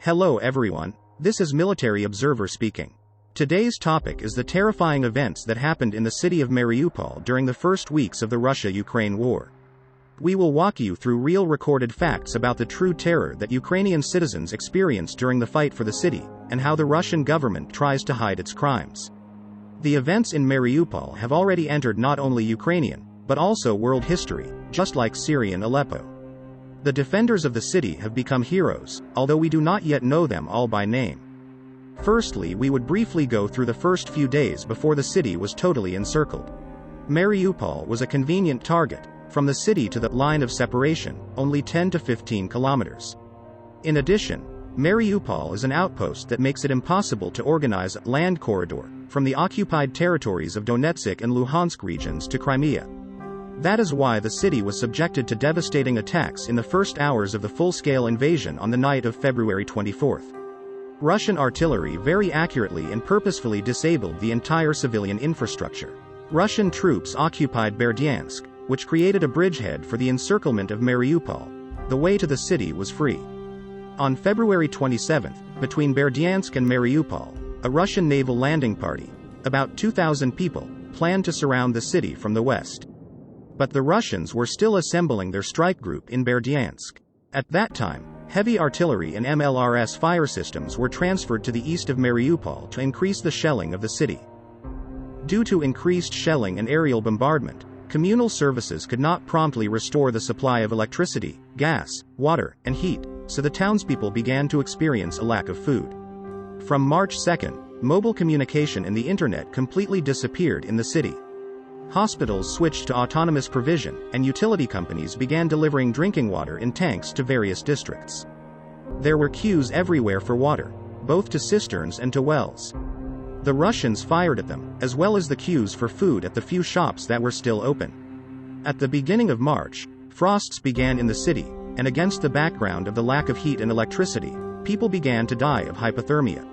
Hello everyone, this is Military Observer speaking. Today's topic is the terrifying events that happened in the city of Mariupol during the first weeks of the Russia-Ukraine war. We will walk you through real recorded facts about the true terror that Ukrainian citizens experienced during the fight for the city, and how the Russian government tries to hide its crimes. The events in Mariupol have already entered not only Ukrainian, but also world history, just like Syrian Aleppo. The defenders of the city have become heroes, although we do not yet know them all by name. Firstly, we would briefly go through the first few days before the city was totally encircled. Mariupol was a convenient target. From the city to the line of separation, only 10 to 15 kilometers. In addition, Mariupol is an outpost that makes it impossible to organize a land corridor from the occupied territories of Donetsk and Luhansk regions to Crimea. That is why the city was subjected to devastating attacks in the first hours of the full-scale invasion on the night of February 24. Russian artillery very accurately and purposefully disabled the entire civilian infrastructure. Russian troops occupied Berdyansk, which created a bridgehead for the encirclement of Mariupol. The way to the city was free. On February 27, between Berdyansk and Mariupol, a Russian naval landing party, about 2,000 people, planned to surround the city from the west. But the Russians were still assembling their strike group in Berdyansk. At that time, heavy artillery and MLRS fire systems were transferred to the east of Mariupol to increase the shelling of the city. Due to increased shelling and aerial bombardment, communal services could not promptly restore the supply of electricity, gas, water, and heat, so the townspeople began to experience a lack of food. From March 2, mobile communication and the internet completely disappeared in the city. Hospitals switched to autonomous provision, and utility companies began delivering drinking water in tanks to various districts. There were queues everywhere for water, both to cisterns and to wells. The Russians fired at them, as well as the queues for food at the few shops that were still open. At the beginning of March, frosts began in the city, and against the background of the lack of heat and electricity, people began to die of hypothermia.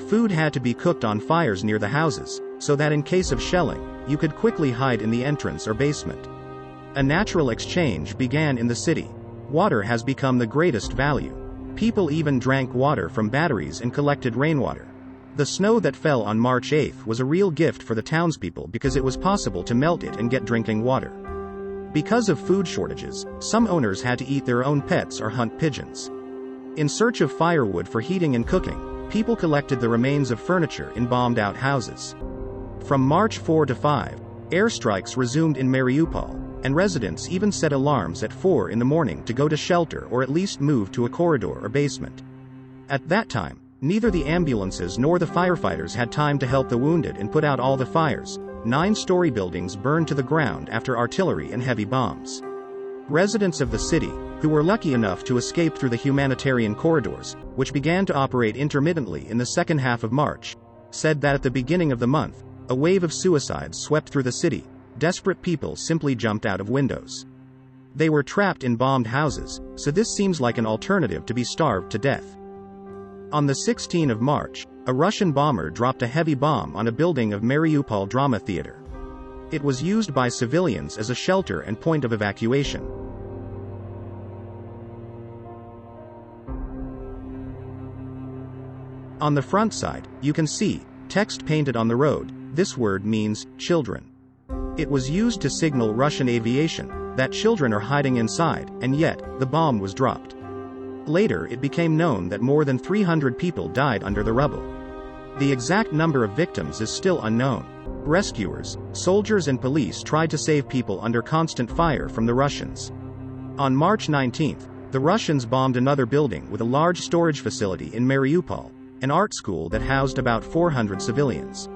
Food had to be cooked on fires near the houses, so that in case of shelling, you could quickly hide in the entrance or basement. A natural exchange began in the city. Water has become the greatest value. People even drank water from batteries and collected rainwater. The snow that fell on March 8 was a real gift for the townspeople because it was possible to melt it and get drinking water. Because of food shortages, some owners had to eat their own pets or hunt pigeons. In search of firewood for heating and cooking, people collected the remains of furniture in bombed-out houses. From March 4 to 5, airstrikes resumed in Mariupol, and residents even set alarms at 4 in the morning to go to shelter or at least move to a corridor or basement. At that time, neither the ambulances nor the firefighters had time to help the wounded and put out all the fires. 9-story buildings burned to the ground after artillery and heavy bombs. Residents of the city, who were lucky enough to escape through the humanitarian corridors, which began to operate intermittently in the second half of March, said that at the beginning of the month, a wave of suicides swept through the city. Desperate people simply jumped out of windows. They were trapped in bombed houses, so this seems like an alternative to be starved to death. On the 16th of March, a Russian bomber dropped a heavy bomb on a building of Mariupol Drama Theater. It was used by civilians as a shelter and point of evacuation. On the front side, you can see text painted on the road. This word means children. It was used to signal Russian aviation that children are hiding inside, and yet, the bomb was dropped. Later it became known that more than 300 people died under the rubble. The exact number of victims is still unknown. Rescuers, soldiers and police tried to save people under constant fire from the Russians. On March 19, the Russians bombed another building with a large storage facility in Mariupol, an art school that housed about 400 civilians.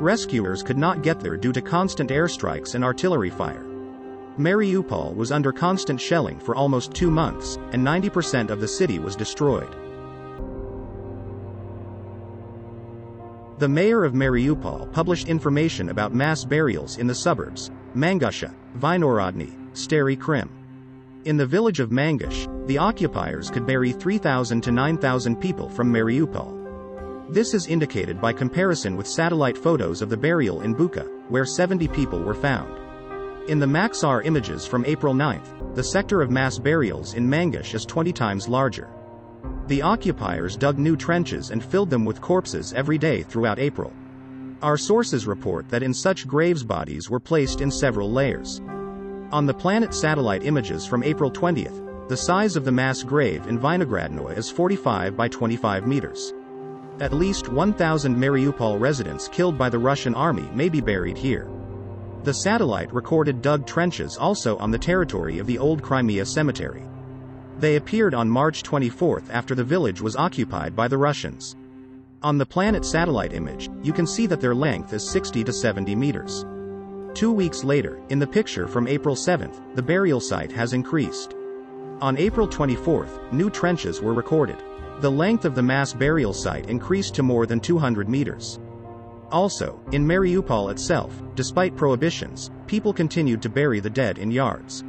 Rescuers could not get there due to constant airstrikes and artillery fire. Mariupol was under constant shelling for almost 2 months, and 90% of the city was destroyed. The mayor of Mariupol published information about mass burials in the suburbs, Mangusha, Vinorodny, Stary Krim. In the village of Mangush, the occupiers could bury 3,000 to 9,000 people from Mariupol. This is indicated by comparison with satellite photos of the burial in Bucha, where 70 people were found. In the Maxar images from April 9, the sector of mass burials in Mangush is 20 times larger. The occupiers dug new trenches and filled them with corpses every day throughout April. Our sources report that in such graves bodies were placed in several layers. On the Planet satellite images from April 20th, the size of the mass grave in Vinogradnoye is 45 by 25 meters. At least 1,000 Mariupol residents killed by the Russian army may be buried here. The satellite recorded dug trenches also on the territory of the old Crimea cemetery. They appeared on March 24 after the village was occupied by the Russians. On the Planet satellite image, you can see that their length is 60 to 70 meters. 2 weeks later, in the picture from April 7, the burial site has increased. On April 24, new trenches were recorded. The length of the mass burial site increased to more than 200 meters. Also, in Mariupol itself, despite prohibitions, people continued to bury the dead in yards.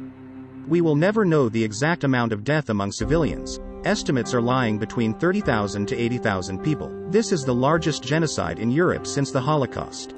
We will never know the exact amount of death among civilians. Estimates are lying between 30,000 to 80,000 people. This is the largest genocide in Europe since the Holocaust.